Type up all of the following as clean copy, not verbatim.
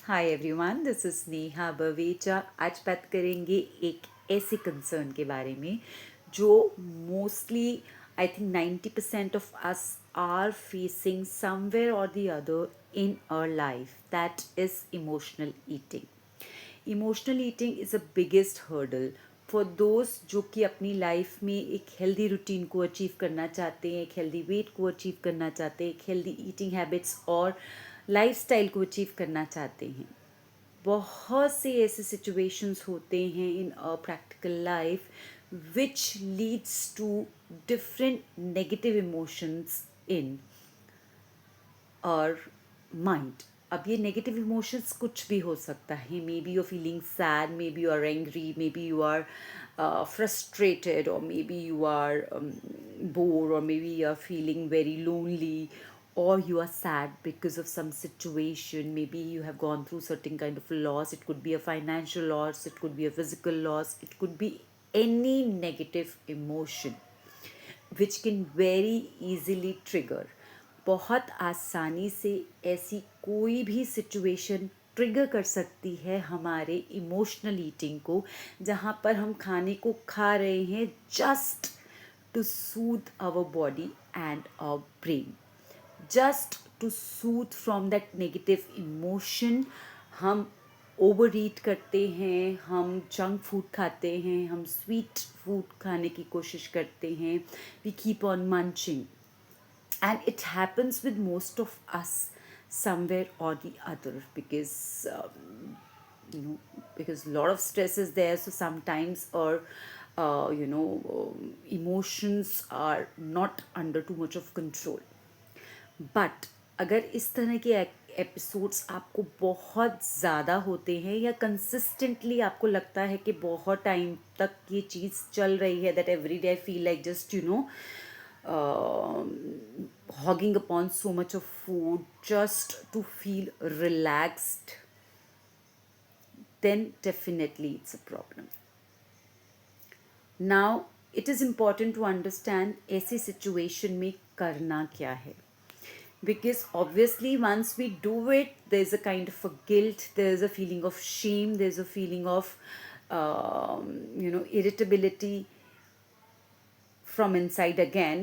Hi everyone, this is Neha Baweja. आज बात करेंगे एक ऐसे कंसर्न के बारे में जो mostly I think 90% of us are facing somewhere और the other in our life, that is emotional eating. Emotional eating is a biggest hurdle for those जो कि अपनी लाइफ में एक हेल्दी रूटीन को अचीव करना चाहते हैं, एक हेल्दी वेट को अचीव करना चाहते हैं, एक हेल्दी ईटिंग हैबिट्स और लाइफस्टाइल को अचीव करना चाहते हैं। बहुत से ऐसे सिचुएशंस होते हैं in a practical life which leads to different negative emotions in our mind. अब ये नेगेटिव इमोशंस कुछ भी हो सकता है। Maybe you are feeling sad, maybe you are angry, maybe you are frustrated, or maybe you are bored, or maybe you are feeling very lonely, or you are sad because of some situation. Maybe you have gone through certain kind of loss. It could be a financial loss, it could be a physical loss, it could be any negative emotion which can very easily trigger. बहुत आसानी से ऐसी कोई भी situation trigger कर सकती है हमारे इमोशनल ईटिंग को, जहाँ पर हम खाने को खा रहे हैं just to soothe our body and our brain, just to soothe from that negative emotion. हम ओवर ईट करते हैं, हम जंक फूड खाते हैं, हम स्वीट फूड खाने की कोशिश करते हैं, we keep on munching, and it happens with most of us somewhere or the other, because because a lot of stress is there, so sometimes our emotions are not under too much of control. But अगर इस तरह के episodes आपको बहुत ज़्यादा होते हैं, या कंसिस्टेंटली आपको लगता है कि बहुत टाइम तक ये चीज़ चल रही है, that every day I feel like just hogging upon so much of food just to feel relaxed, then definitely it's a problem. Now it is important to understand ऐसी situation में करना क्या है, because obviously once we do it, there's a kind of a guilt, there's a feeling of shame, there's a feeling of irritability from inside again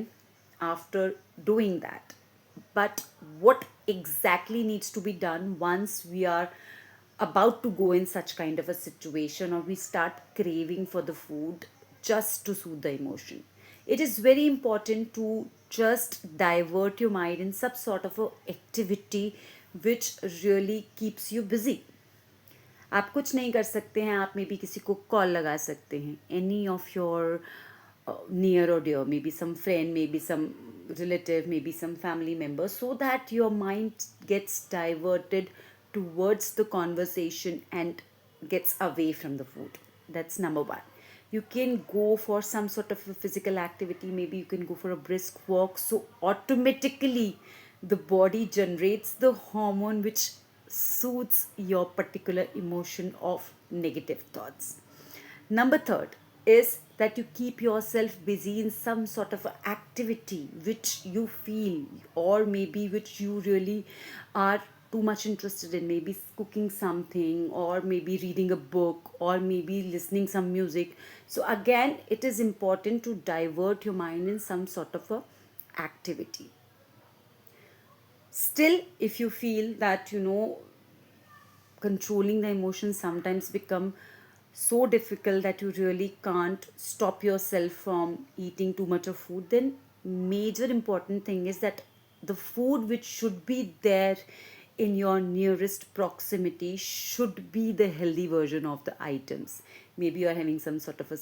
after doing that. But what exactly needs to be done once we are about to go in such kind of a situation, or we start craving for the food just to soothe the emotion? It is very important to just divert your mind in some sort of a activity which really keeps you busy. आप कुछ नहीं कर सकते हैं, आप may be किसी को call लगा सकते हैं, any of your near or dear, maybe some friend, maybe some relative, maybe some family member, so that your mind gets diverted towards the conversation and gets away from the food. That's number one. You can go for some sort of a physical activity, maybe you can go for a brisk walk, so automatically the body generates the hormone which soothes your particular emotion of negative thoughts. Number third is that you keep yourself busy in some sort of a activity which you feel, or maybe which you really are too much interested in, maybe cooking something, or maybe reading a book, or maybe listening some music. So again, it is important to divert your mind in some sort of a activity. Still, if you feel that controlling the emotions sometimes become so difficult that you really can't stop yourself from eating too much of food, then major important thing is that the food which should be there in your nearest proximity should be the healthy version of the items. Maybe you are having some sort of a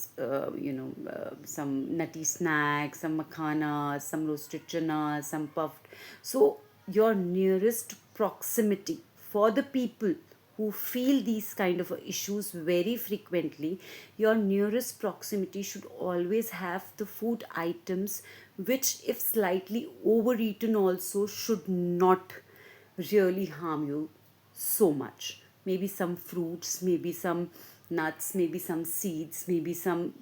some nutty snack, some makhana, some roasted chana, some puffed. So your nearest proximity for the people who feel these kind of issues very frequently, your nearest proximity should always have the food items which, if slightly overeaten also, should not really harm you so much. Maybe some fruits, maybe some nuts, maybe some seeds, maybe some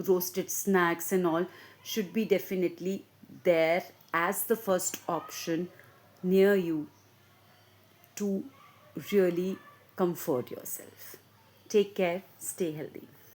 roasted snacks and all should be definitely there as the first option near you to really comfort yourself. Take care, stay healthy.